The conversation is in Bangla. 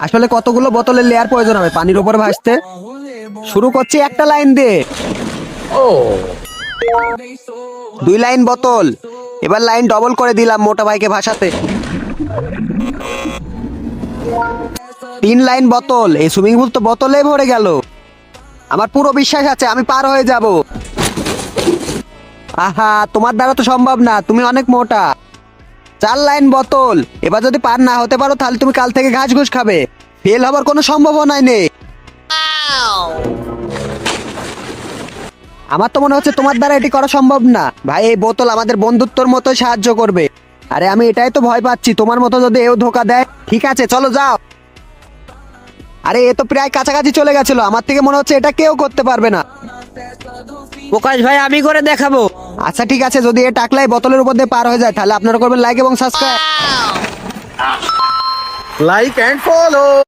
আসলে কতগুলো বোতলের লেয়ার প্রয়োজন হবে পানির উপরে ভাসতে? শুরু করছি একটা লাইন দিয়ে। 2 লাইন বোতল। এবার লাইন ডবল করে দিলাম মোটা ভাইকে ভাসাতে। 3 লাইন বোতল। এই সুইমিং পুল তো বোতলে ভরে গেল। আমার পুরো বিশ্বাস আছে আমি পার হয়ে যাব। আহা, তোমার দ্বারা তো সম্ভব না, তুমি অনেক মোটা। 4 লাইন বোতল। এবার যদি পার না হতে পারো তাহলে তুমি কাল থেকে ঘাস ঘুষ খাবে। ফেল হবার কোনো সম্ভাবনাই নেই। আমার তো মনে হচ্ছে তোমার দ্বারা এটি করা সম্ভব না। ভাই, এই বোতল আমাদের বন্ধুত্বর মতো সাহায্য করবে। আরে আমি এটাই তো ভয় পাচ্ছি, তোমার মতো যদি এও ধোকা দেয়। ঠিক আছে, চলো যাও। আরে এ তো প্রায় কাছাকাছি চলে গেছিল, আমার থেকে মনে হচ্ছে এটা কেউ করতে পারবে না। প্রকাশ ভাই, আমি করে দেখাবো। আচ্ছা ঠিক আছে, যদি এ টাকলাই বোতলের উপর দিয়ে পার হয়ে যায় তাহলে আপনারা করবেন লাইক এবং সাবস্ক্রাইব। Like and follow.